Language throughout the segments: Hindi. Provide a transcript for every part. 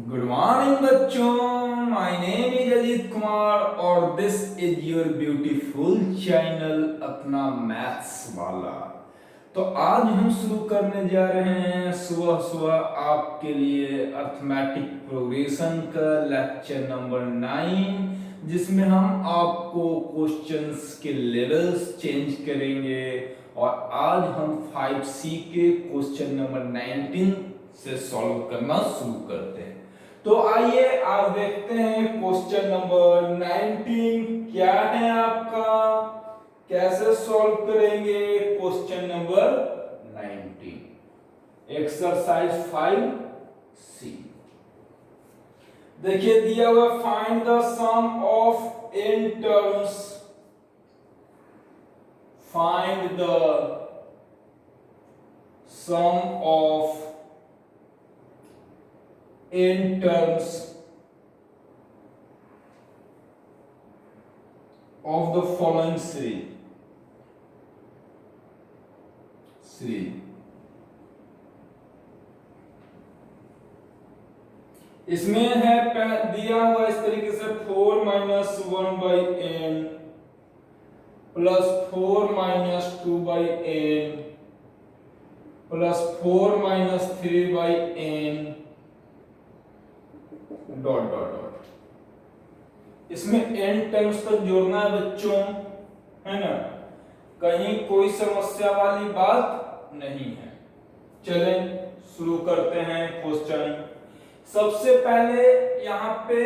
गुड मॉर्निंग बच्चों, my name is Ajeet Kumar और this is your beautiful channel अपना मैथ्स वाला। तो आज हम शुरू करने जा रहे हैं सुबह सुबह आपके लिए अर्थमेटिक प्रोग्रेशन का लेक्चर नंबर 9, जिसमें हम आपको क्वेश्चंस के लेवल्स चेंज करेंगे। और आज हम 5C के क्वेश्चन नंबर 19 से सॉल्व करना शुरू करते हैं। तो आइए आज देखते हैं क्वेश्चन नंबर 19 क्या है आपका, कैसे सॉल्व करेंगे क्वेश्चन नंबर 19 एक्सरसाइज 5C। देखिए दिया हुआ, find the sum of n terms, find the sum of n terms of the following series। इसमें है दिया हुआ इस तरीके से 4 minus 1/n plus 4 minus 2/n plus 4 minus 3/n dot dot dot. इसमें n टर्म्स तक जोड़ना है बच्चों, है ना, कहीं कोई समस्या वाली बात नहीं है। चलें शुरू करते हैं क्वेश्चन। सबसे पहले यहां पे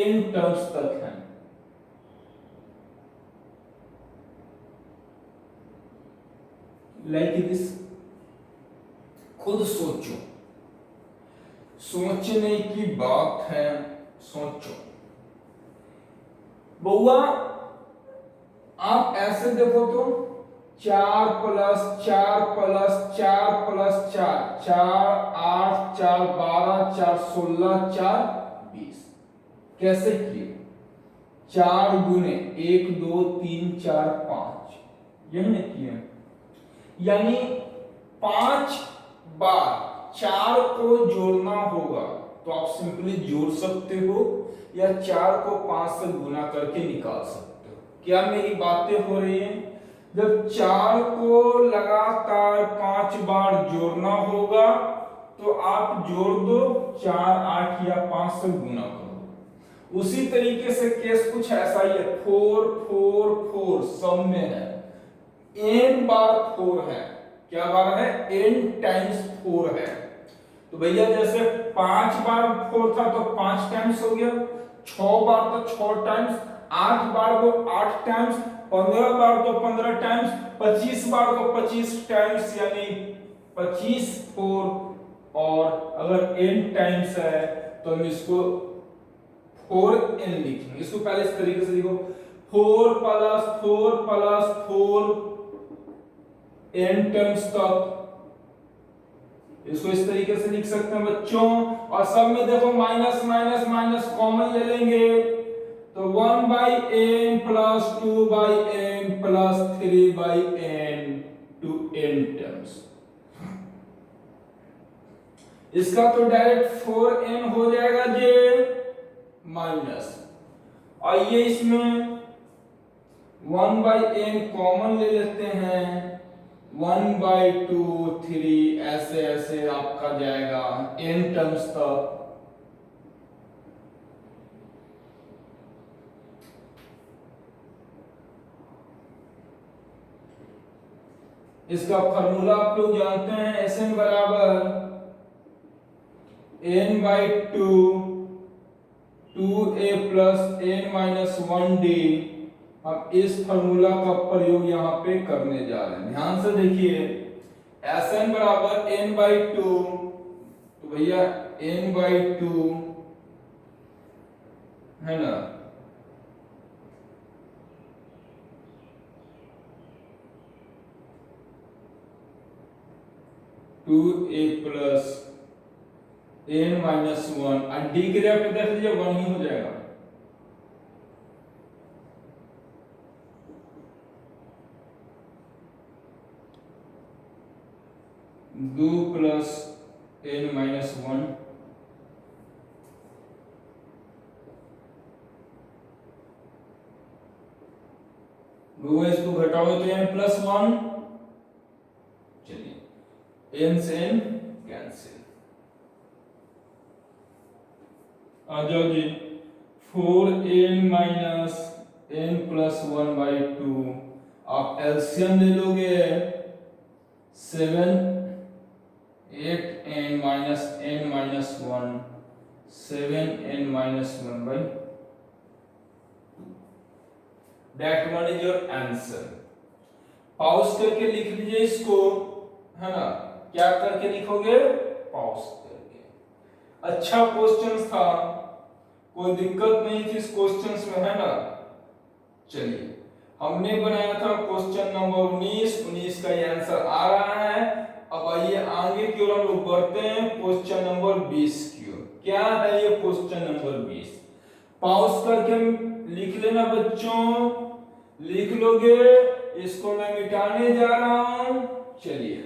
n टर्म्स तक है, लाइक दिस। खुद सोचो, सोचने की बात है, सोचो। बउआ आप ऐसे देखो तो 4 प्लस 4 प्लस 4 प्लस 4 4 8 4 12 4 16 4 20 कैसे किए? 4 गुने 1 2 3 4 5 यही किए, यानी 5 बार 4 को जोड़ना होगा। तो आप सिंपली जोड़ सकते हो या 4 को 5 से गुना करके निकाल सकते हो। क्या मेरी बातें हो रही हैं? जब 4 को लगातार 5 बार जोड़ना होगा तो आप जोड़ दो, 4 8 या 5 से गुना करो। उसी तरीके से केस कुछ ऐसा ही है। 4 4 4 सब में है, n बार 4 है। क्या बार है? n टाइम्स 4 है। तो भैया जैसे 5 बार 4 था तो 5 टाइम्स हो गया, 6 बार तो 6 टाइम्स, 8 बार तो 8 टाइम्स, 15 बार तो 15 टाइम्स, 25 बार तो 25 टाइम्स, यानी 25 4। और अगर n टाइम्स है तो हम इसको 4n लिखेंगे। इसको पहले इस तरीके से लिखो, 4 प्लस 4 प्लस 4 n टाइम्स तक। इसको इस तरीके से लिख सकते हैं बच्चों। और सब में देखो माइनस माइनस माइनस कॉमन ले लेंगे तो 1/n plus 2/n plus 3/n to n terms. इसका तो डायरेक्ट 4n हो जाएगा जे माइनस, और ये इसमें 1/n कॉमन ले लेते हैं, 1/2 3 ऐसे ऐसे आपका जाएगा n टर्म्स तक। इसका फार्मूला आप लोग जानते हैं, Sn बराबर n/2 2a plus n minus 1d। अब इस फार्मूला का प्रयोग यहां पे करने जा रहे हैं, ध्यान से देखिए। Sn बराबर n/2, तो भैया n/2 है ना, two A plus n minus 1, और d के जगह पे देख लीजिए 1 ही हो जाएगा। दो प्लस n माइनस 1 घटाओगे तो n प्लस 1, चलिए n से n कैंसिल, आ जाओ जी 4n माइनस n प्लस 1/2, आप एलसीएम ले लोगे 7 8n minus n minus 1, 7n minus 1/2, that one is your answer. Pause करके लिख लीजिए इसको, है ना, क्या करके लिखोगे, पॉज करके। अच्छा क्वेश्चन था, कोई दिक्कत नहीं थी इस क्वेश्चन में, है ना। चलिए हमने बनाया था क्वेश्चन नंबर 19 का ये आंसर आ रहा है। अब आइए आगे की ओर हम लोग बढ़ते हैं, क्वेश्चन नंबर 20 की ओर। क्या है ये क्वेश्चन नंबर 20, पॉज करके लिख लेना बच्चों, लिख लोगे, इसको मैं मिटाने जा रहा हूं। चलिए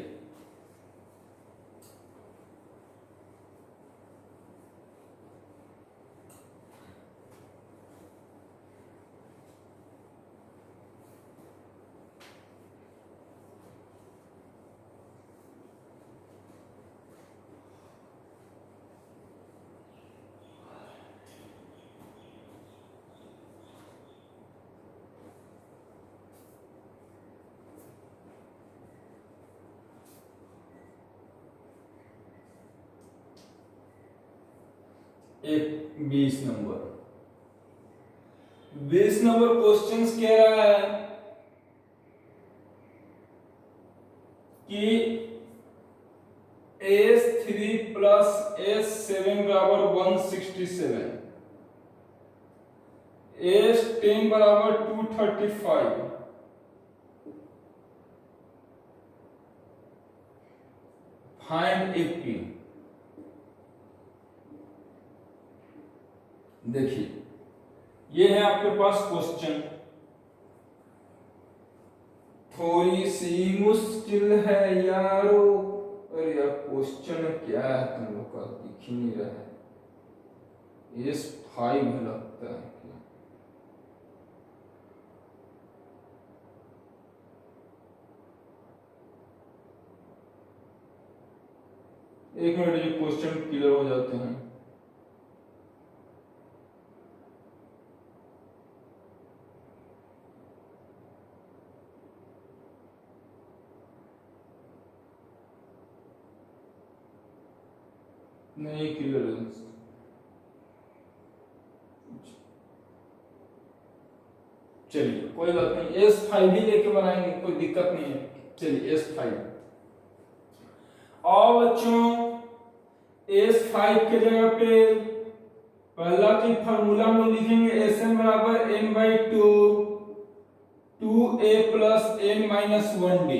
एक 20 नंबर क्वेश्चंस कह रहा है कि S3 प्लस S7 बराबर 167, S10 बराबर 235, फाइंड AP। देखिए ये है आपके पास क्वेश्चन, थोड़ी सी मुश्किल है यारो। अरे यार क्वेश्चन क्या है तुम लोग का, दिख ही नहीं रहा है, S5 लगता है क्या? एक मिनट, ये क्वेश्चन क्लियर हो जाते हैं। नहीं क्लियर है, चलिए कोई बात नहीं, S5 ही लेके बनाएंगे, कोई दिक्कत नहीं है। चलिए S5, और बच्चों S5 के जगह पे पहला की फार्मूला में लिखेंगे Sn बराबर n/2, 2a plus n minus 1d।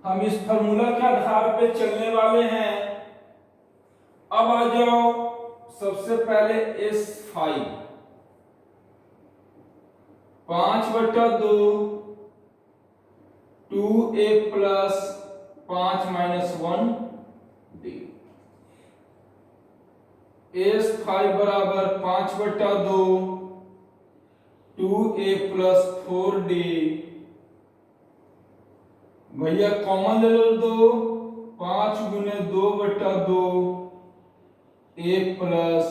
हम इस फार्मूला के आधार पे चलने वाले हैं। अब आ जाओ, सबसे पहले S5 5/2, 2a plus 5 minus 1d, S5 बराबर 5/2, 2a प्लस 4d, भैया कॉमन ले लो, 2 5 गुने 2/2, a प्लस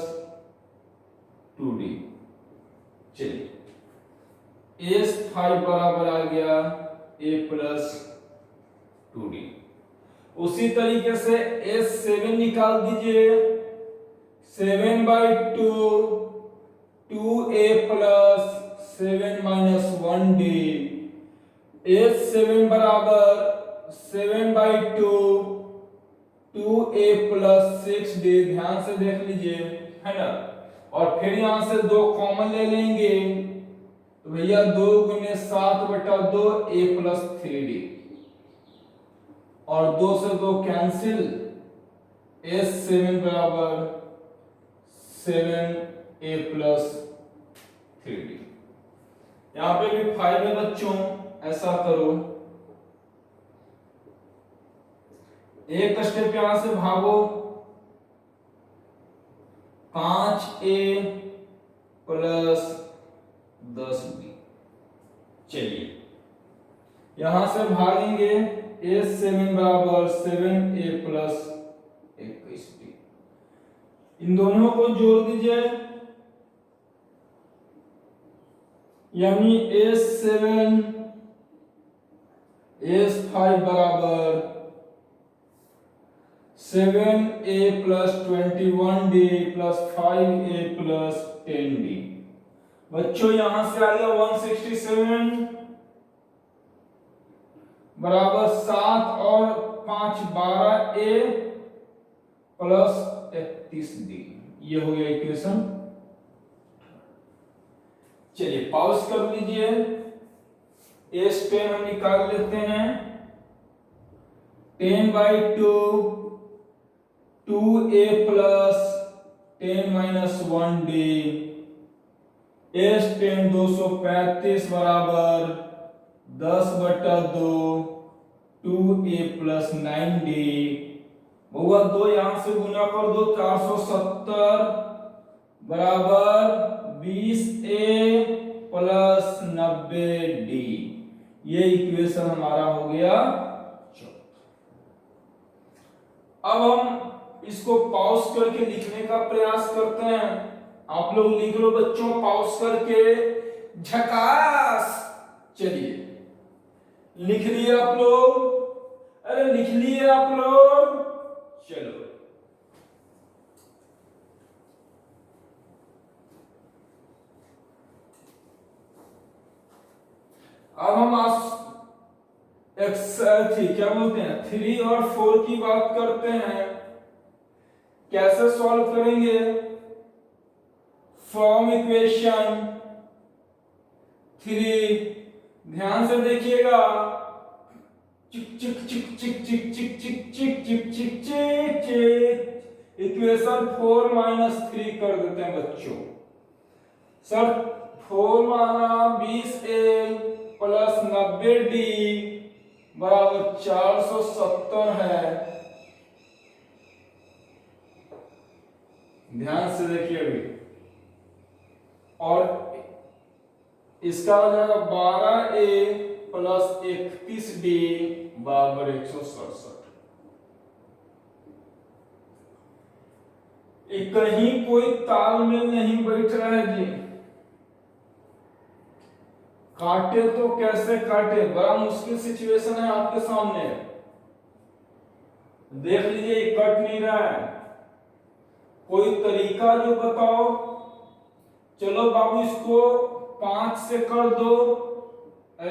2d। चलिए S5 बराबर आ गया a प्लस 2d। उसी तरीके से S7 निकाल दीजिए, 7/2, 2a plus 7 minus 1d, S7 बराबर 7/2, 2a प्लस 6d। ध्यान से देख लीजिए, है ना। और फिर यहां से 2 कॉमन ले लेंगे, तो भैया 2 गुने 7/2, a प्लस 3d, और 2 से 2 कैंसिल, S7 बराबर 7a प्लस 3d। यहां पे भी 5 है बच्चों, ऐसा करो, एक स्टेप यहां से भागो, 5a प्लस 10b। चलिए यहां से भागेंगे A7 बराबर 7A प्लस 21B। इन दोनों को जोड़ दीजिए, यानी A7 S5 बराबर 7A plus 21D plus 5A plus 10D। बच्चों यहां से आ गया 167 बराबर 7 और 5 12A प्लस 31D। ये हो गया इक्वेशन। चलिए पॉज कर लीजिए, S10 हम निकाल लेते हैं। 10/2 2A plus 10 minus 1D। S10 235 बराबर 10/2 2A प्लस 9D। बहुआ 2 यहां से गुना कर दो, 470 बराबर 20A प्लस 90D। ये इक्वेशन हमारा हो गया। अब हम इसको पॉज करके लिखने का प्रयास करते हैं। आप लोग लिख लो बच्चों पॉज करके, झकास। चलिए लिख लिए आप लोग? अरे लिख लिए आप लोग? चलो अब हम क्या बोलते हैं 3 और 4 की बात करते हैं। कैसे सॉल्व करेंगे? फ्रॉम इक्वेशन 3, ध्यान से देखिएगा। चिक चिक चिक चिक चिक चिक चिक चिक चिक चिक चिक चिक। इक्वेशन 4 माइनस 3 कर देते हैं बच्चों। सर 4 माना 20A प्लस 90D बराबर 470 है। ध्यान से देखिए अभी, और इसका हो जाएगा 12A प्लस 31D बराबर 167। कहीं कोई तालमेल नहीं बैठ रहा है जी। काटे तो कैसे काटे, बड़ा मुश्किल सिचुएशन है आपके सामने। देख लीजिए कट नहीं रहा है, कोई तरीका जो बताओ। चलो बाबू इसको 5 से कर दो,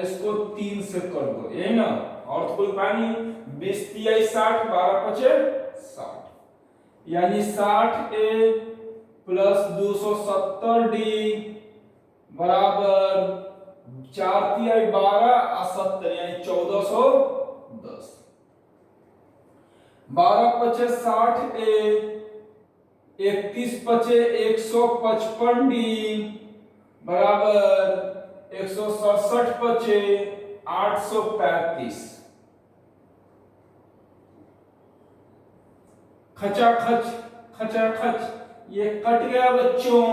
इसको 3 से कर दो, यही ना, और तो कोई उपाय नहीं। 20 तिया 60, 12 पचे 60, यानी 60A प्लस 270D बराबर 4 तिया 12 और 70 यानी 1410। 12 पचे 60A, 31 पचे 155D बराबर 167 पचे 835। खचाखच खचाखच ये कट गया बच्चों।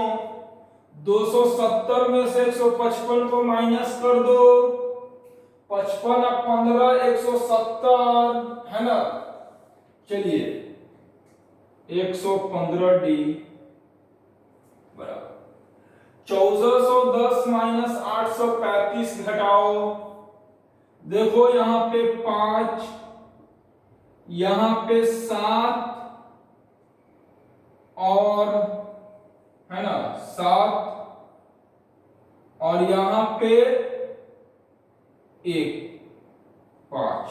270 में से 155 को माइनस कर दो, 55 और 15 170 है ना। चलिए 115D बराबर 1410 माइनस 835 घटाओ। देखो यहां पे 5, यहां पे 7 और है ना 7, और यहां पे 1 5।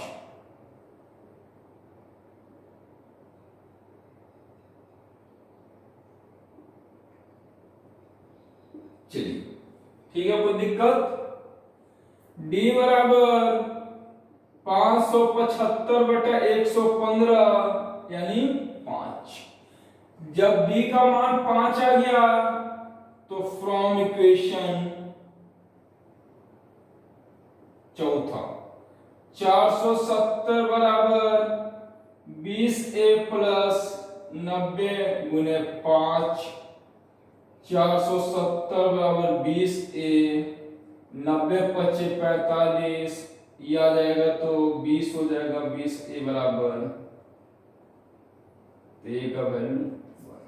चलिए ठीक है, कोई दिक्कत? D बराबर 575/115 यानी 5। जब B का मान 5 आ गया तो फ्रॉम इक्वेशन चौथा 470 बराबर 20A प्लस 90 गुने 5। 470 बराबर 20A, 90 पचे 45, ये आ जाएगा तो 20 हो जाएगा, 20 ए बराबर, तो ए का वैल्यू 1।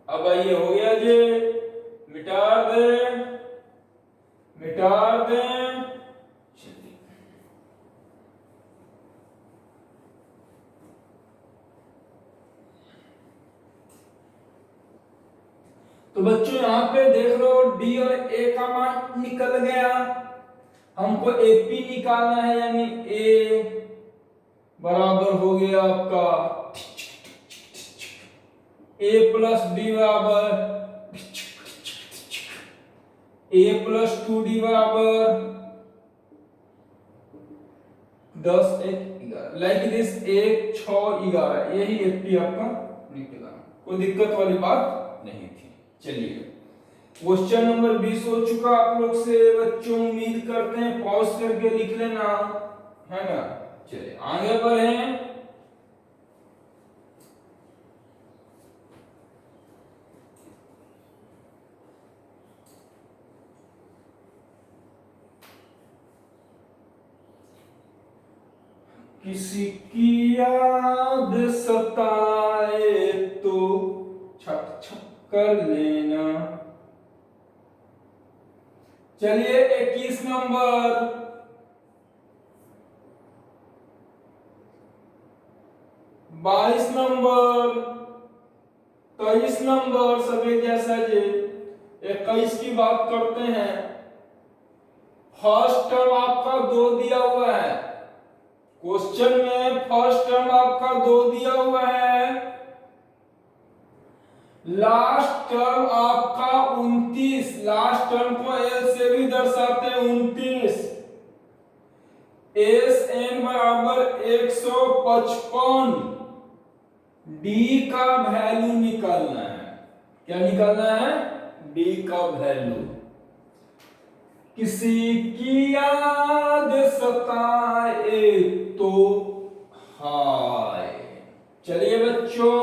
अब ये हो गया जी, मिटा दें, मिटा दें। चलिए तो बच्चों यहाँ पे देख लो डी और ए का मान निकल गया। हमको एपी निकालना है, यानी ए बराबर हो गया आपका ए प्लस डी बराबर ए प्लस 2d बराबर 10 1 11, लाइक दिस 1 6 11, यही एपी आपका निकला। कोई दिक्कत वाली बात नहीं थी। चलिए क्वेश्चन नंबर 20 हो चुका आप लोग से बच्चों, उम्मीद करते हैं पॉज करके लिख लेना, है ना। चलिए आगे बढ़े। किसी की याद सताए तो छप छप कर लेना। चलिए 21 नंबर, 22 नंबर, 23 नंबर, सभी जैसा जी। 21 की बात करते हैं। फर्स्ट टर्म आपका 2 दिया हुआ है क्वेश्चन में, फर्स्ट टर्म आपका 2 दिया हुआ है, लास्ट टर्म आपका 29, लास्ट टर्म को एल से भी दर्शाते हैं 29। एस एन बराबर 155, डी का वैल्यू निकालना है। क्या निकालना है? डी का वैल्यू। किसी की याद सताए तो हाय। चलिए बच्चों,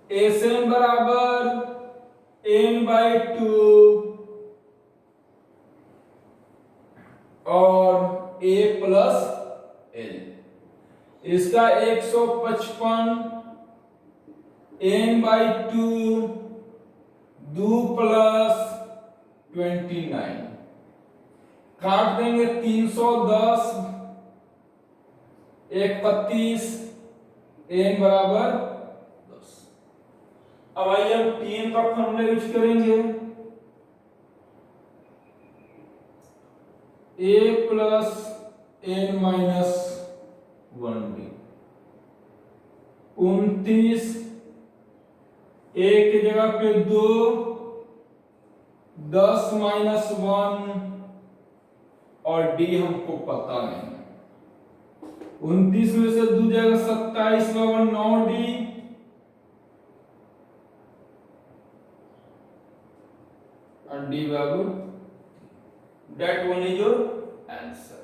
एस एन बराबर n/2 और a प्लस l, इसका 155 n/2 2 प्लस 29, काट देंगे 310 31, n बराबर 10। अब आइए हम Tn का फॉर्मूला यूज करेंगे। a plus n minus 1d, 29 एक की जगह पे 2, 10 माइनस 1 और d हमको पता नहीं। 29 में से 2 जाएगा 27 बराबर 9d, और d बराबर, that one is your answer।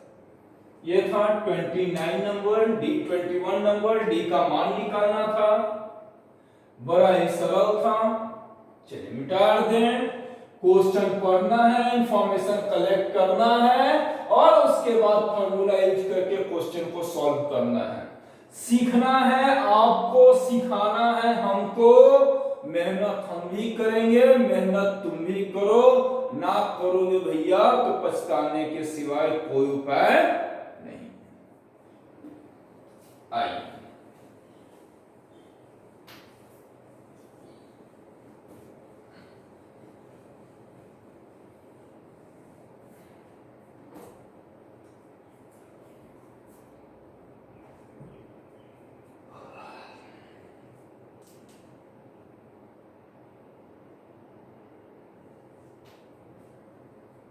ये था 29 नंबर, d 21 नंबर, d का मान निकालना था, बड़ा ही सरल था। चलिए मिटा दें। क्वेश्चन पढ़ना है, इंफॉर्मेशन कलेक्ट करना है और उसके बाद फॉर्मूला यूज करके क्वेश्चन को सॉल्व करना है। सीखना है, आपको सिखाना है हमको। मेहनत हम भी करेंगे, मेहनत तुम भी करो। ना करोगे भैया तो पछताने के सिवाय कोई उपाय नहीं। आइए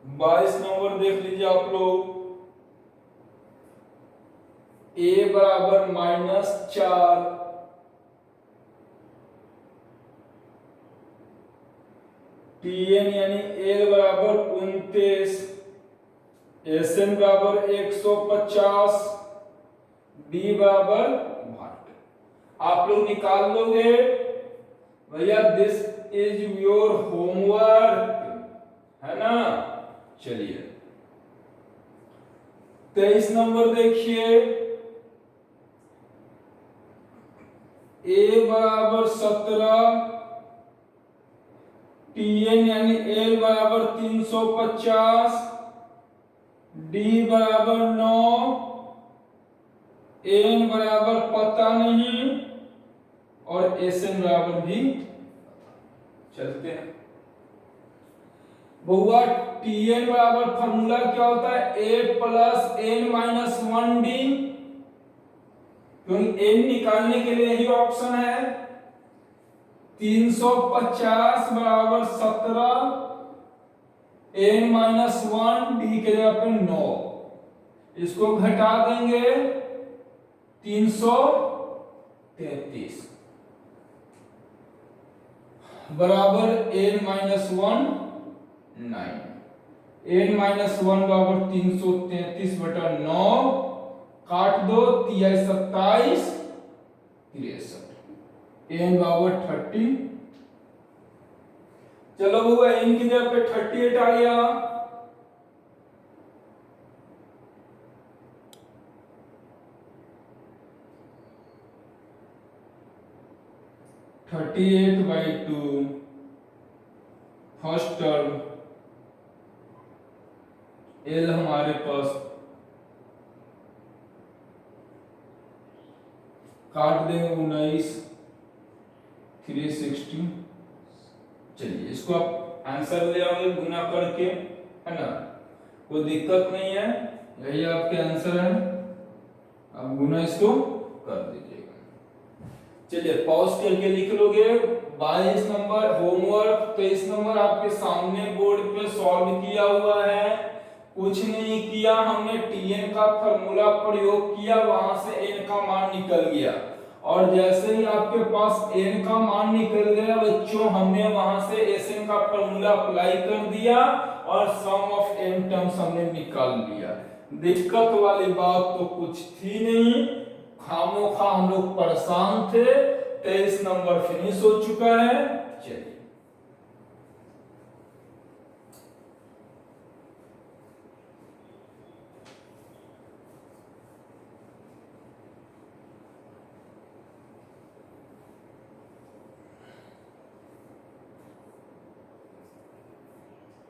बाईस नंबर देख लीजिए आप लोग। a बराबर -4, Tn यानी l बराबर 29, Sn बराबर 150, d बराबर 1। आप लोग निकाल लोगे भैया। दिस इज योर होमवर्क, है ना। चलिए 23 नंबर देखिए, a बराबर 17, Tn यानी L बराबर 350, D बराबर 9, N बराबर पता नहीं और Sn बराबर भी। चलते हैं बहुआ, Tn बराबर फॉर्मूला क्या होता है, A plus N minus 1D, क्योंकि N निकालने के लिए यही ऑप्शन है। 350 बराबर 17, N माइनस 1, D के जगह पे 9, इसको घटा देंगे 333 बराबर N माइनस 1 9, N माइनस 1 बराबर 333 बटा 9, काट दो 3 27 63, N बराबर 30। चलो वो N की जगह पे 38 आ गया, बाई 2 फर्स्ट टर्म, L हमारे पास काट देंगे 19 360। चलिए इसको आप आंसर ले आओगे गुना करके, है ना, कोई दिक्कत नहीं है, यही आपके आंसर है, आप गुना इसको कर दीजिएगा। चलिए पॉज करके लिख लोगे। 22 नंबर होमवर्क, 23 नंबर आपके सामने बोर्ड पे सॉल्व किया हुआ है, कुछ नहीं किया, हमने Tn का फॉर्मूला प्रयोग किया, वहां से n का मान निकल गया, और जैसे ही आपके पास n का मान निकल गया बच्चों, हमने वहां से Sn का फॉर्मूला अप्लाई कर दिया और सम ऑफ n टर्म्स हमने निकाल लिया। दिक्कत वाली बात तो कुछ थी नहीं, खामोखा हम लोग परेशान थे। 23 नंबर फिनिश हो चुका है। चलिए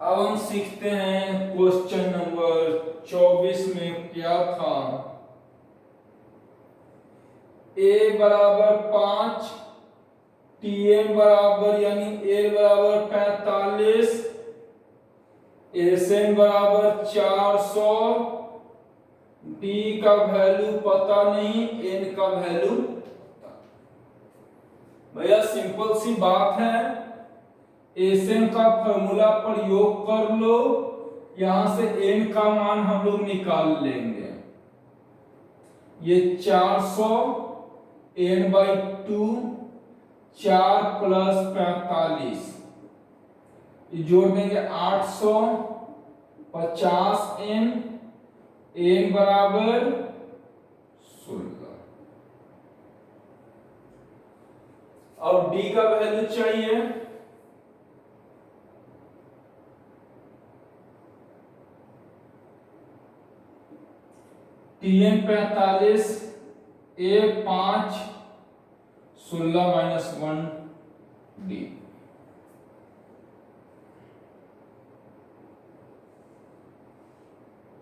अब हम सीखते हैं क्वेश्चन नंबर 24 में क्या था। a बराबर 5, Tn बराबर यानी L बराबर 45, Sn बराबर 400, D का वैल्यू पता नहीं, N का वैल्यू भैया सिंपल सी बात है, Sn का फॉर्मूला प्रयोग कर लो, यहां से n का मान हम लोग निकाल लेंगे। ये 400 n बाई 2, 4 प्लस 45, जोड़ देंगे 800, 50 n बराबर 16। अब d का वैल्यू चाहिए, Tn 45, A 5, 16 माइनस 1 D,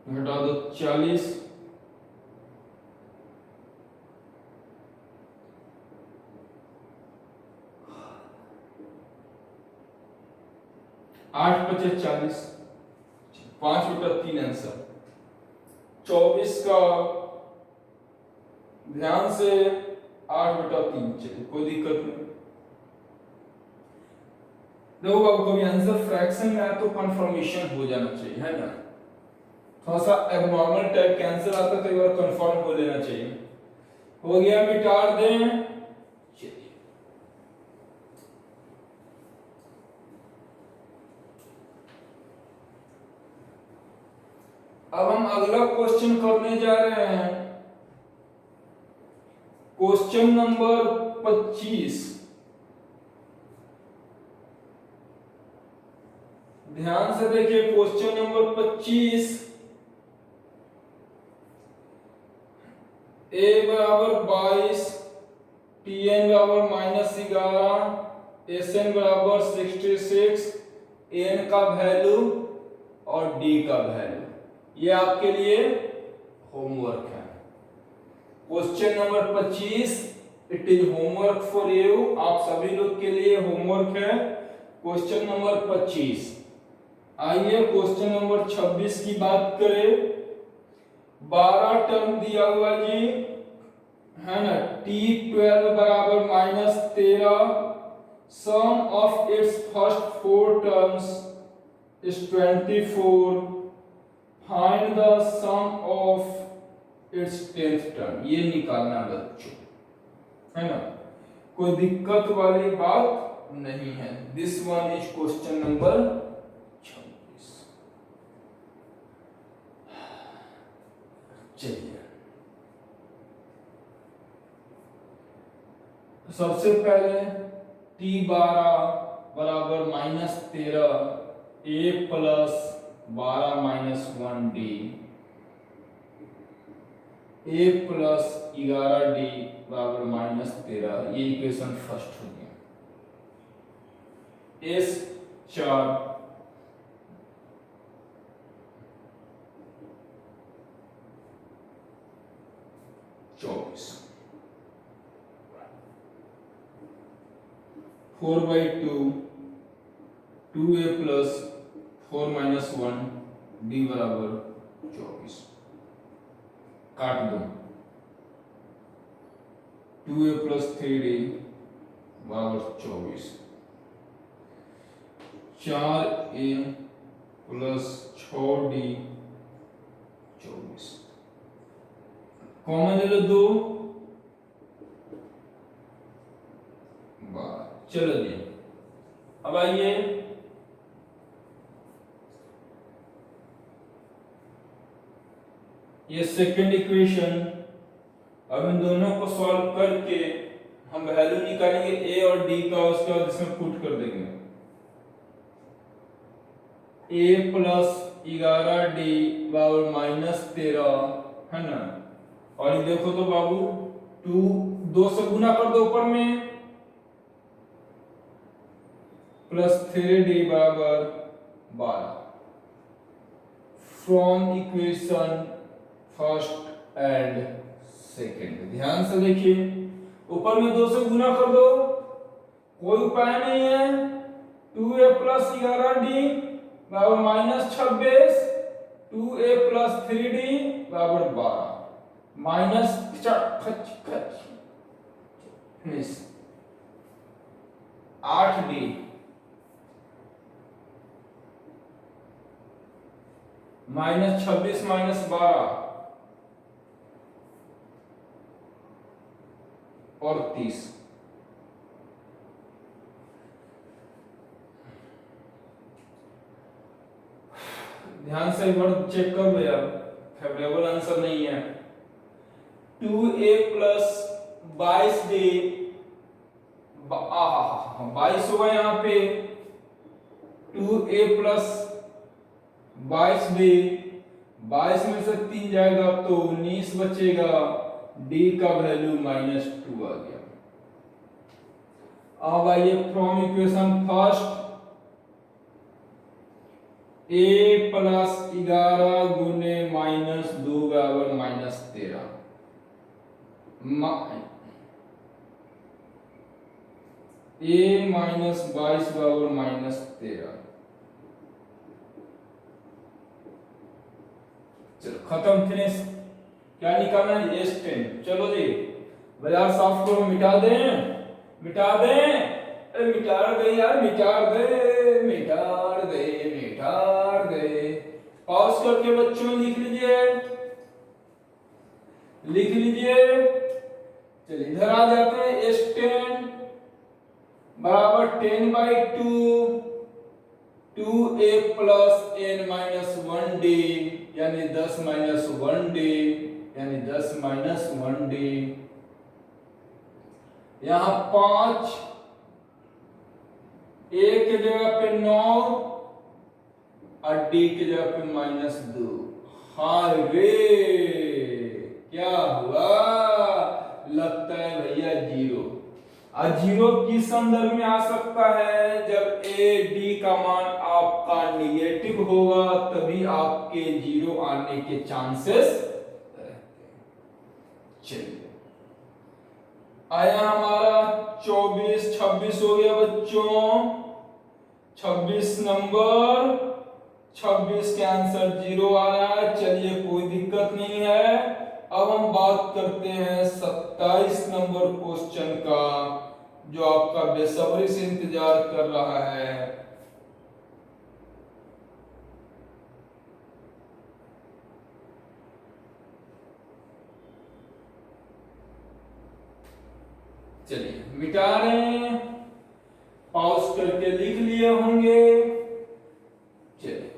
घटा दो 40, 8 × 40, 5/3 आंसर। 24 का ध्यान से 8/3, चलिए कोई दिक्कत नहीं। देखो अब कभी आंसर फ्रैक्शन में आए तो कंफर्मेशन हो जाना चाहिए, है ना, थोड़ा सा एबनॉर्मल टाइप का आंसर आता तो एक बार कंफर्म हो लेना चाहिए। हो गया, मिटा दें। चलिए अब हम अगला क्वेश्चन करने जा रहे हैं, क्वेश्चन नंबर 25। ध्यान से देखिए क्वेश्चन नंबर 25, a बराबर 22, tn बराबर -11, sn बराबर 66, n का वैल्यू और d का वैल्यू, ये आपके लिए होमवर्क है। Question number 25 it is homework for you, आप सभी लोग के लिए होमवर्क है। Question number 25। आइए क्वेश्चन नंबर 26 की बात करें। 12 टर्म दिया हुआ जी है ना, T12 बराबर -13, sum of its first 4 terms is 24, find the sum of its 10th term. ये निकालना बच्चों, है ना, कोई दिक्कत वाली बात नहीं है। This one is question number 26। चलिए सबसे पहले T12 बराबर -13, a plus 12 -1d, a plus 11d बराबर -13, ये इक्वेशन फर्स्ट हो गया। S 4 24, 4/2, 2a प्लस 4 - 1 d बराबर 24, काट दो, 2a प्लस 3d बराबर 24, 4a प्लस 6d 24, कॉमन ले लो 2, 12। चलो जी अब आइए ये सेकंड इक्वेशन, अब इन दोनों को सॉल्व करके हम वैल्यू निकालेंगे a और d का, उसके बाद इसमें पुट कर देंगे। a प्लस 11d बराबर -13, है ना, और ये देखो तो बाबू 2 से गुना कर दो ऊपर में, प्लस 3d बराबर 12, from equation first and second. ध्यान से देखिए, ऊपर में 2 से गुना कर दो, कोई उपाय नहीं है। 2a प्लस 11d बराबर -26, 2a प्लस 3d बराबर 12, माइनस 8d -26 -12 और 30। ध्यान से एक बार चेक कर लो यार, फेवरेबल आंसर नहीं है। 2a प्लस 22d 22 होगा यहाँ पे, 2a प्लस 22d, 22 में से 3 जाएगा तो 19 बचेगा, d का वैल्यू -2 आ गया। अब आइए from equation first, a plus 11 गुने -2 बराबर -13, a -22 बराबर -13। चलो खत्म, फिनिश। क्या निकालना है? S10। चलो जी बाजार साफ करो, मिटा दें, मिटा दें, अरे मिटार दे यार, मिटार दे, मिटार दे, मिटार दे। पॉज करके बच्चों लिख लीजिए, लिख लीजिए। चलिए इधर आ जाते हैं। S10 बराबर 10/2, 2a plus n minus 1d, यानी 10 माइनस 1d, यानी 10 माइनस 1d। यहां 5, 1 की जगह पे 9, और डी की जगह पे -2। हाय रे, क्या हुआ? लगता है भैया जीरो। और जीरो किस संदर्भ में आ सकता है? जब ए डी का मान आपका निगेटिव होगा तभी आपके जीरो आने के चांसेस रहते हैं। चलिए, आया हमारा 24, 26 हो गया बच्चों। 26 नंबर, 26 के आंसर जीरो आ रहा है। चलिए, कोई दिक्कत नहीं है। अब हम बात करते हैं 27 नंबर क्वेश्चन का, जो आपका बेसब्री से इंतजार कर रहा है। चलिए मिटा रहे, पॉज करके लिख लिए होंगे। चलिए,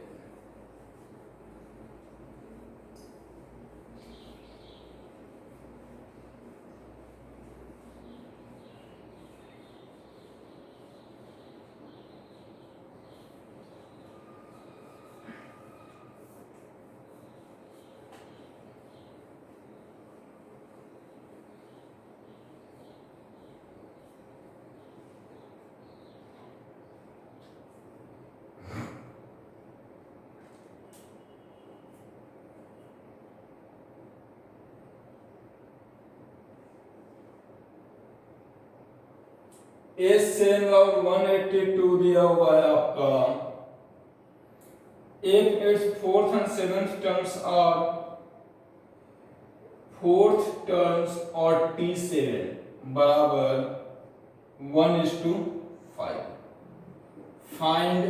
A7 और 182 दिया हुआ है आपका। If its fourth and seventh terms are fourth terms और T7 बराबर 1:5, फाइंड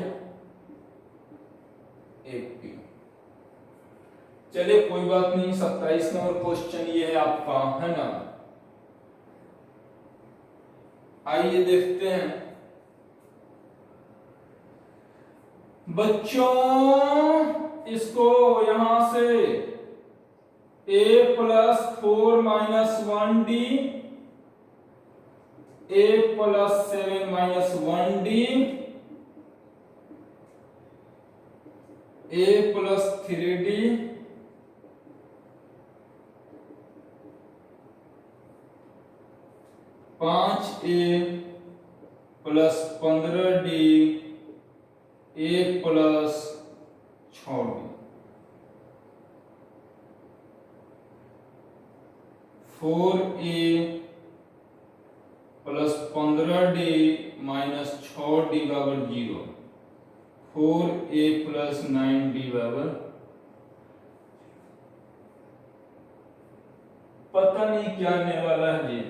AP। चलिए कोई बात नहीं, 27 नंबर क्वेश्चन ये है आपका, है ना। आइए देखते हैं बच्चों, इसको यहां से A+4 - 1D, A+7 - 1D, A+3D, A + 15D, A + 6D, 4A + 15D - 6D बराबर 0, 4A + 9D बराबर, पता नहीं क्या आने वाला है जी।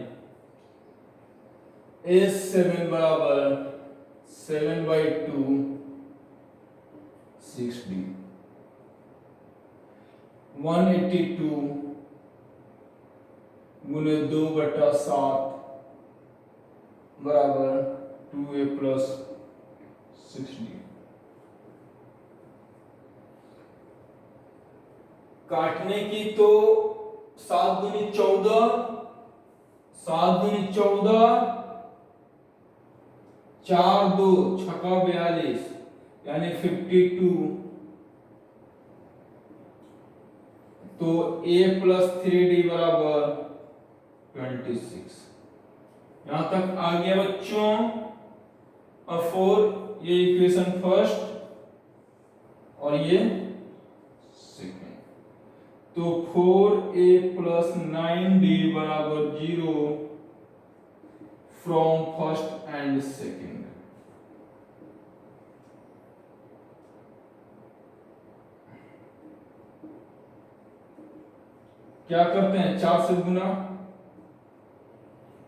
A7 बराबर 7/2 6D, 182 गुने 2/7 बराबर 2A + 6D। काटने की तो 7 दूनी 14, 7 दूनी 14, 4 2 छक्का 42 यानी 52। तो A + 3D बराबर 26। यहां तक आ गया बच्चों। अब 4, ये इक्वेशन फर्स्ट और ये सेकंड। तो 4A + 9D बराबर 0 फ्रॉम फर्स्ट एंड सेकंड। क्या करते हैं, 4 से गुना,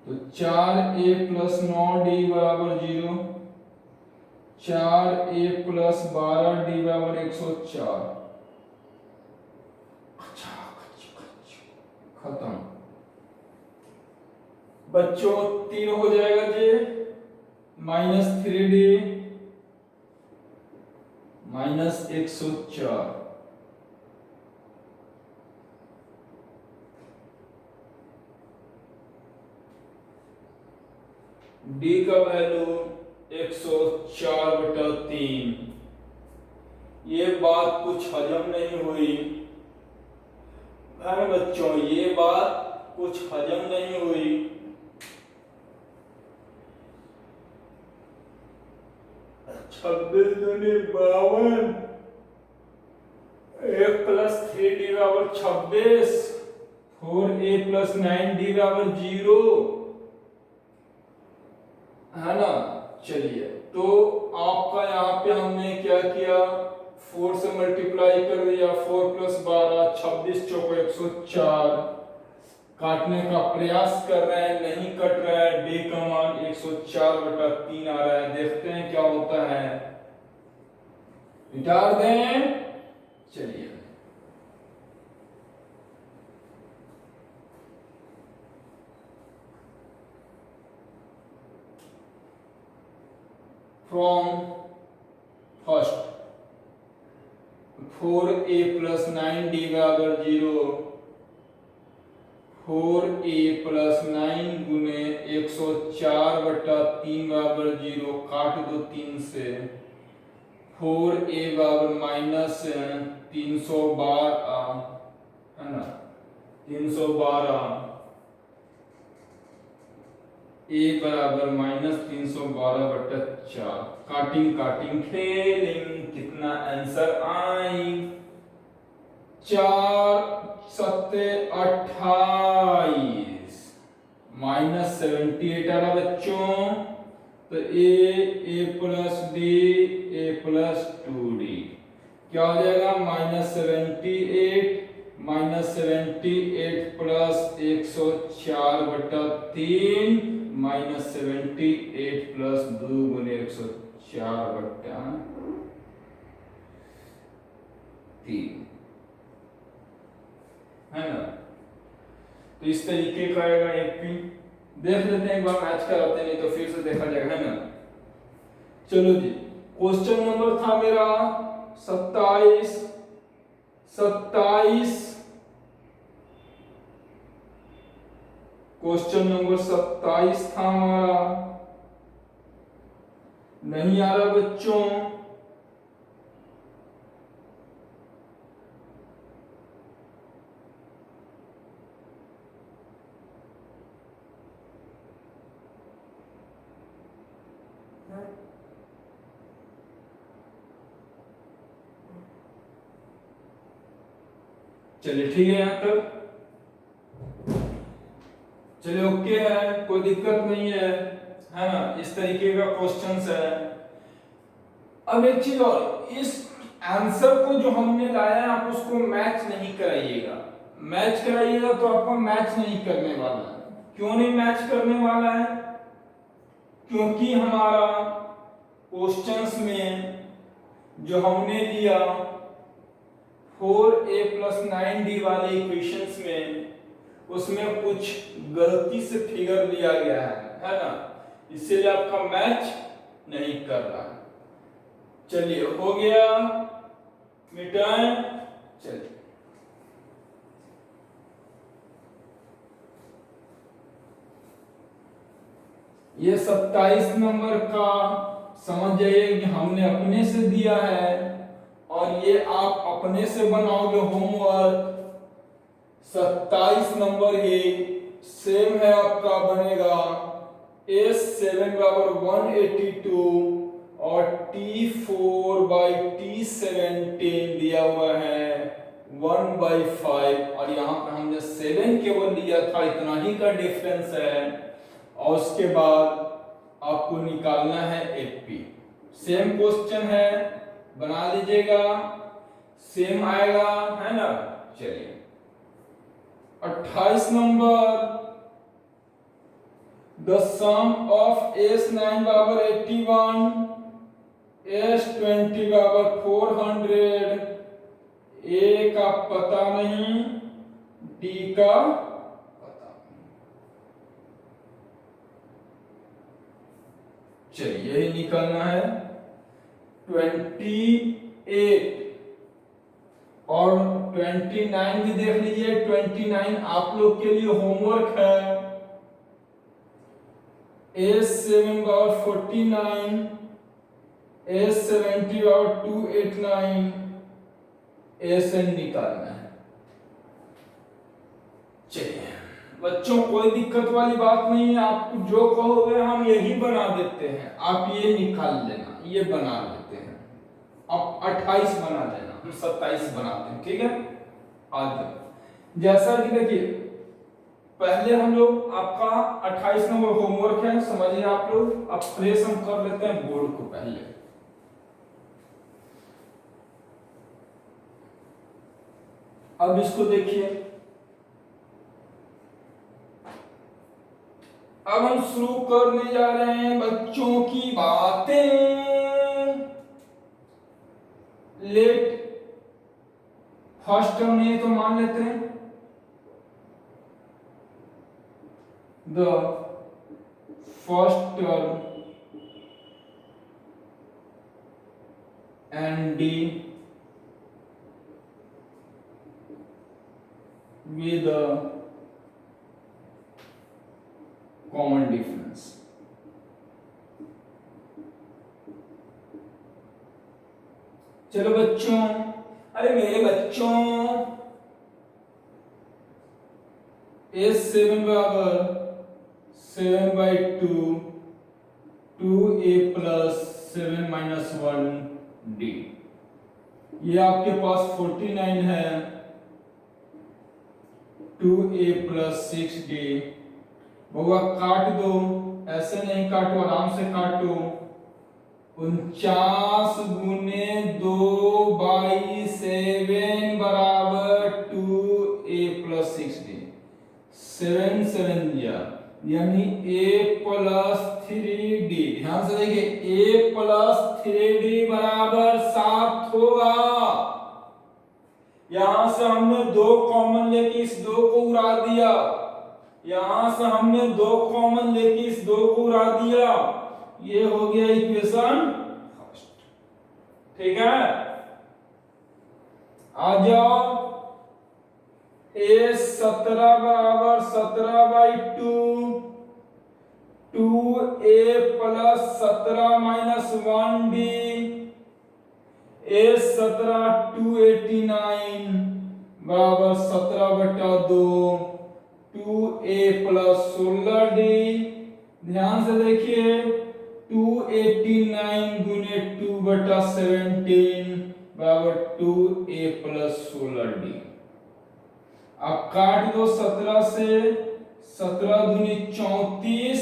तो 4A + 9D बराबर 0, 4A + 12D बराबर 104। खत्म बच्चों, 3 हो जाएगा जी, -3D -104। D का वैल्यू 104/3, ये बात कुछ हजम नहीं हुई है ना बच्चों, ये बात कुछ हजम नहीं हुई। छब्बीस दूनी 52, 1 + 3 = 26, 4a + 9d = 0 है ना। चलिए तो आपका यहाँ पे हमने क्या किया, 4 से मल्टीप्लाई कर दिया, 4 + 12 26 चौको 104। काटने का प्रयास कर रहे हैं, नहीं कट रहा है, d का मान 104/3 आ रहा है। देखते हैं क्या होता है, मिटा दें। चलिए from first 4a + 9d = 0, 4a + 9 गुने 104/3 = 0, काट दो 3 से, 4a = -312 है ना, 312, a = -312/4, काटिंग काटिंग खेलिंग, कितना आंसर आई, 4 7 28, -78 आ रहा बच्चों। तो a + d a + 2d क्या हो जाएगा, -78 -78 + 104/3 -78 + 2 गुने 104/3 है ना। तो इस तरीके का आएगा एक भी। देख लेते हैं एक बार, मैच कराते, नहीं तो फिर से देखा जाएगा, है ना। चलो जी, क्वेश्चन नंबर था मेरा 27 क्वेश्चन नंबर 27 था हमारा, नहीं आ रहा बच्चों। चलिए ठीक है, यहाँ तक चलिए ओके है, कोई दिक्कत नहीं है ना। इस तरीके का क्वेश्चंस है। अब एक चीज और, इस आंसर को जो हमने लाया है आप उसको मैच नहीं कराइएगा। मैच कराइएगा तो आपको मैच नहीं करने वाला है। क्यों नहीं मैच करने वाला है, क्योंकि हमारा क्वेश्चंस में जो हमने लिया 4a + 9d वाले इक्वेशंस में, उसमें कुछ गलती से फिगर लिया गया है ना, इसीलिए आपका मैच नहीं कर रहा है। चलिए हो गया, मिटाएं। चलिए ये 27 नंबर का समझ जाइए कि हमने अपने से दिया है और ये आप अपने से बनाओगे होमवर्क। 27 नंबर ही सेम है आपका, बनेगा S7 = 182 और T4/T17 दिया हुआ है 1/5, और यहाँ पर हमने 7 केवल लिया था, इतना ही का डिफरेंस है। और उसके बाद आपको निकालना है AP। सेम क्वेश्चन है, बना लीजिएगा, सेम आएगा, है ना। चलिए 28 number, the sum of S9 = 81, S20 = 400, A का पता नहीं, D का पता। चलिए यही निकालना है। 28 और 29 भी देख लीजिए। 29 आप लोग के लिए होमवर्क है। S7 = 49, A70 और 289 SN निकालना है। चलिए बच्चों कोई दिक्कत वाली बात नहीं है, आपको जो कहोगे हम यही बना देते हैं, आप ये निकाल लेना, ये बना लेते हैं। अब 28 बना लेना, हम 27 बनाते हैं, ठीक है। आज जैसा कि देखिए पहले हम लोग आपका 28 नंबर होमवर्क है, समझिए आप लोग। अब फ्रेश हम कर लेते हैं बोर्ड को पहले। अब इसको देखिए, अब हम शुरू करने जा रहे हैं बच्चों की बातें। लेट फर्स्ट टर्म ये तो मान लेते हैं, the first term and D with a common difference। चलो बच्चों, अरे मेरे बच्चों, A7 बराबर 7/2 2a प्लस 7 माइनस 1d। ये आपके पास 49 है, 2a प्लस 6d। बउआ काट दो, ऐसे नहीं काटो, आराम से काटो। 49 गुने 2/7 बराबर 2a प्लस 6d। 7 7 यानी a प्लस 3d। ध्यान से देखिए, a प्लस 3d बराबर 7 होगा। यहां से हमने 2 कॉमन लेके इस 2 को उड़ा दिया, यहां से हमने 2 कॉमन लेके इस 2 को उड़ा दिया। ये हो गया इक्वेशन फर्स्ट, ठीक है। आ जाओ, A17 बराबर 17/2 2a plus 17 minus 1d। A17 289 बराबर 17/2 2a प्लस 16d। ध्यान से देखिए, 289 गुने 2/17 बराबर 2a प्लस 16d। अब काट दो 17 से, 17 दूनी 34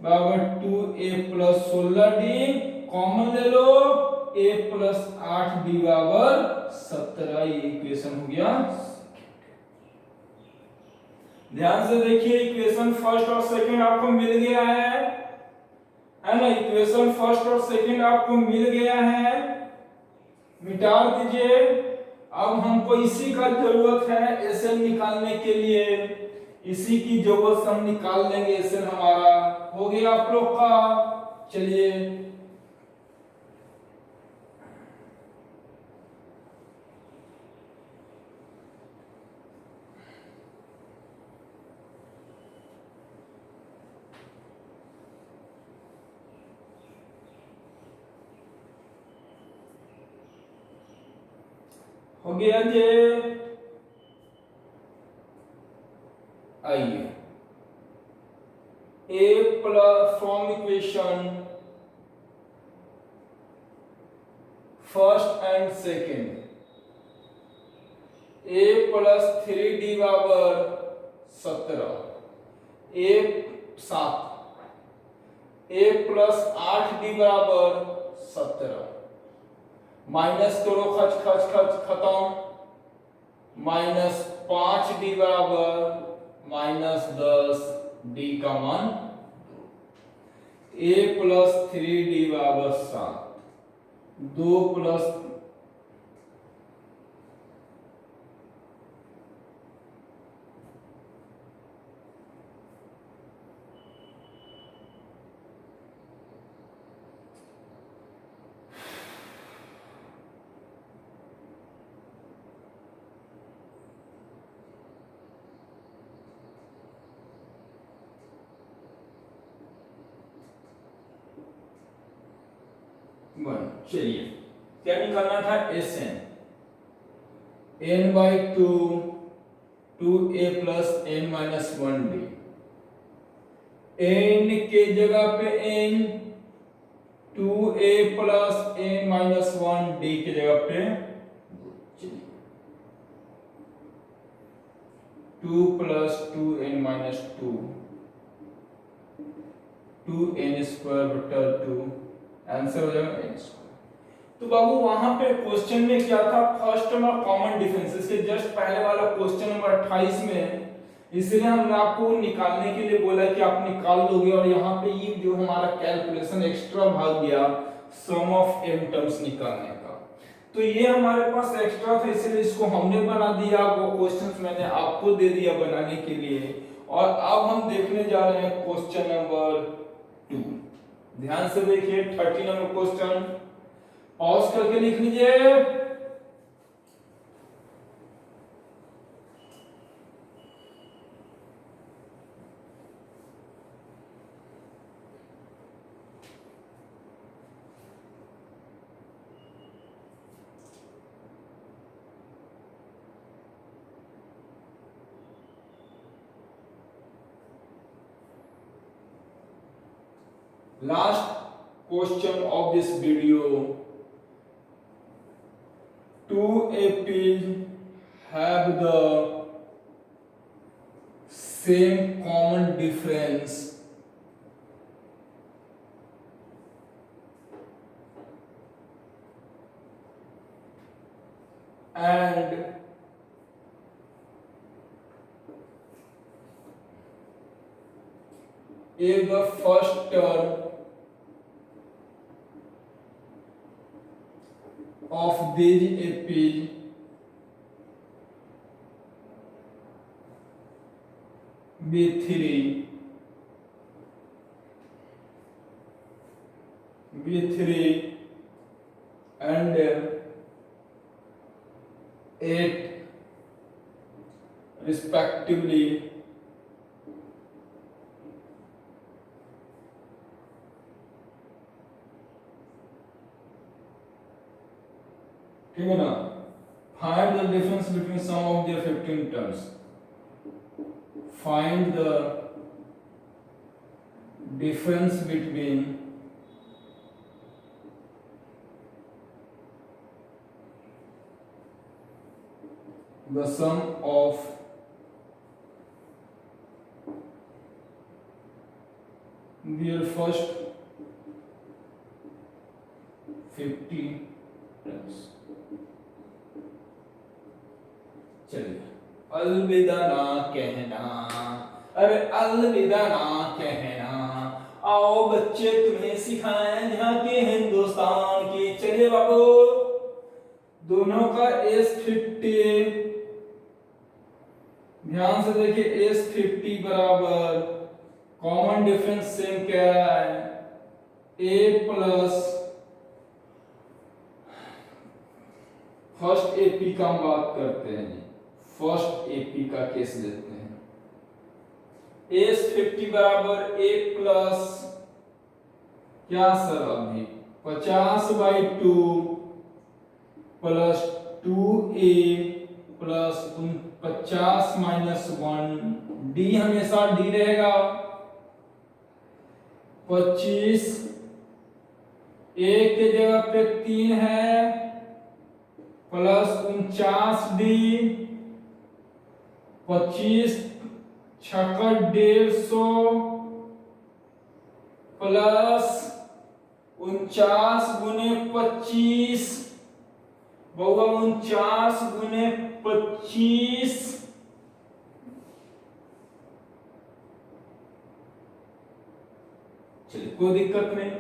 बराबर 2a प्लस 16d। कॉमन ले लो, a प्लस 8d बराबर 17। ये इक्वेशन हो गया। ध्यान से देखिए, इक्वेशन फर्स्ट और सेकंड आपको मिल गया है ना। इक्वेशन फर्स्ट और सेकंड आपको मिल गया है, मिटा दीजिए। अब हमको इसी का जरूरत है एसएन निकालने के लिए, इसी की जरूरत से हम निकाल लेंगे एसएन। हमारा हो गया आप लोग का। चलिए हो गया जे। आइए, a plus from equation first and second, a plus 3d बराबर 17, a 7, a प्लस 8d बराबर 17। माइनस करो, खच खच खच खत्म। माइनस 5d बराबर माइनस 10d का मान। a प्लस 3d बराबर 7, 2 प्लस 1। चलिए क्या निकालना था, Sn n/2 2a + n-1d, n के जगह पे n, 2a + n-1d के जगह पे 2 + 2n-2 2n²/2, आंसर हो जाएगा n²। तो बाबू वहां पे क्वेश्चन में क्या था, फर्स्ट में कॉमन डिफरेंस, इसके जस्ट पहले वाला क्वेश्चन नंबर 28 में, इसलिए हमने आपको निकालने के लिए बोला कि आप निकाल दोगे, और यहाँ पे ये जो हमारा कैलकुलेशन एक्स्ट्रा भाग गया सम ऑफ m टर्म्स निकालने का, तो ये हमारे पास एक्स्ट्रा था, इसलिए इसको हमने बना दिया, वो क्वेश्चंस मैंने आपको दे दिया बनाने के लिए। और अब हम देखने जा रहे हैं क्वेश्चन नंबर 2। ध्यान से देखिए 30 नंबर क्वेश्चन, पॉज करके लिख लीजिए। Last question of this video, two apple have the same common difference and if the first term of these apple be 3 and 8 respectively, ठीक है ना, find the difference between sum of their 15 terms, find the difference between the sum of their first 50 terms। चलिए, अलविदा ना कहना, अरे अलविदा ना कहना, आओ बच्चे तुम्हें सिखाएं यहाँ के हिंदुस्तान की। चलिए बाबू, दोनों का S50, ध्यान से देखिए S50 बराबर कॉमन डिफरेंस सेम क्या है, a प्लस फर्स्ट AP का हम बात करते हैं जी, फर्स्ट AP का केस लेते हैं, S50 बराबर a प्लस क्या सर अभी 50/2 प्लस 2a प्लस 50-1 d, हमेशा d रहेगा, 25 a के जगह पे 3 है प्लस 49d, 25 छक्का 150 प्लस 49 गुने 25, बहुआ 49 गुने 25, चलिए कोई दिक्कत नहीं,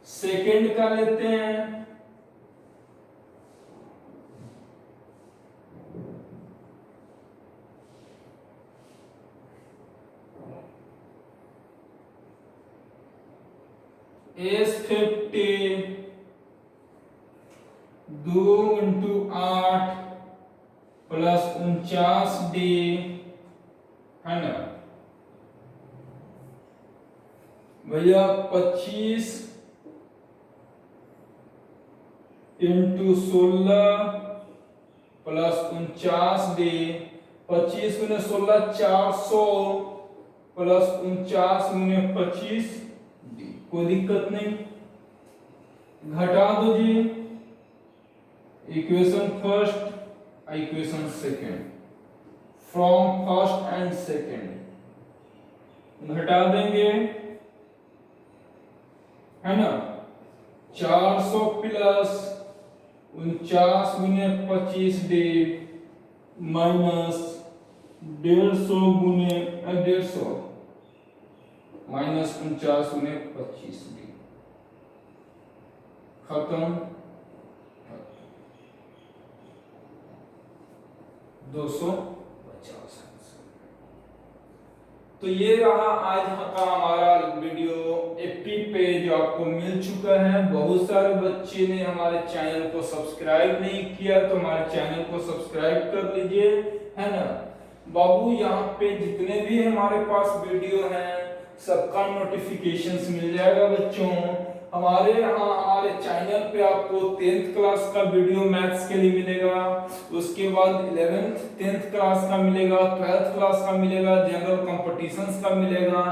सेकंड का लेते हैं, S50 2 × 8 प्लस 49d है ना भैया, 25 इंटू 16 प्लस 49D, 25 गुने 16 400 प्लस 49 गुने 25D। कोई दिक्कत नहीं, घटा दो जी equation first equation second, from first and second घटा देंगे, है ना। 400 प्लस 49 गुने 25D माइनस 150 गुने 150 माइनस 49 गुने 25D, खत्म। 250। तो ये रहा आज का हमारा वीडियो एपी पे जो आपको मिल चुका है। बहुत सारे बच्चे ने हमारे चैनल को सब्सक्राइब नहीं किया, तो हमारे चैनल को सब्सक्राइब कर लीजिए, है ना बाबू। यहाँ पे जितने भी हमारे पास वीडियो हैं सबका नोटिफिकेशंस मिल जाएगा बच्चों। हमारे यहाँ हमारे चैनल पे आपको 10th क्लास का वीडियो मैथ्स के लिए मिलेगा, उसके बाद 11th 10th क्लास का मिलेगा, 12th क्लास का मिलेगा, जनरल कंपटीशंस का मिलेगा,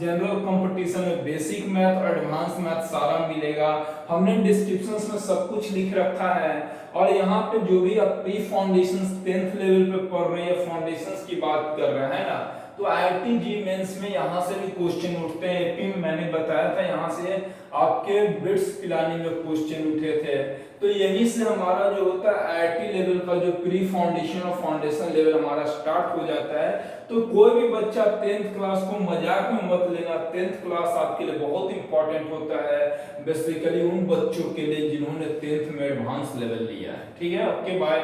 जनरल कंपटीशन में बेसिक मैथ एडवांस मैथ सारा मिलेगा। हमने डिस्क्रिप्शंस में सब कुछ लिख रखा है। और यहाँ पे जो भी आप प्री फाउंडेशंस 10th लेवल पे पढ़ रहे हैं, फाउंडेशंस की बात कर रहे हैं ना, तो IIT जी मेंस में यहाँ से भी क्वेश्चन उठते हैं। एपी में मैंने बताया था यहाँ से आपके बिट्स पिलानी में क्वेश्चन उठे थे। तो यही से हमारा जो होता है IIT लेवल का जो प्री फाउंडेशन और फाउंडेशन लेवल हमारा स्टार्ट हो जाता है। तो कोई भी बच्चा 10th क्लास को मजाक में मत लेना। 10th क्लास आपके लिए बहुत इंपॉर्टेंट होता है, बेसिकली उन बच्चों के लिए जिन्होंने 10th में एडवांस लेवल लिया है। ठीक है, ओके बाय।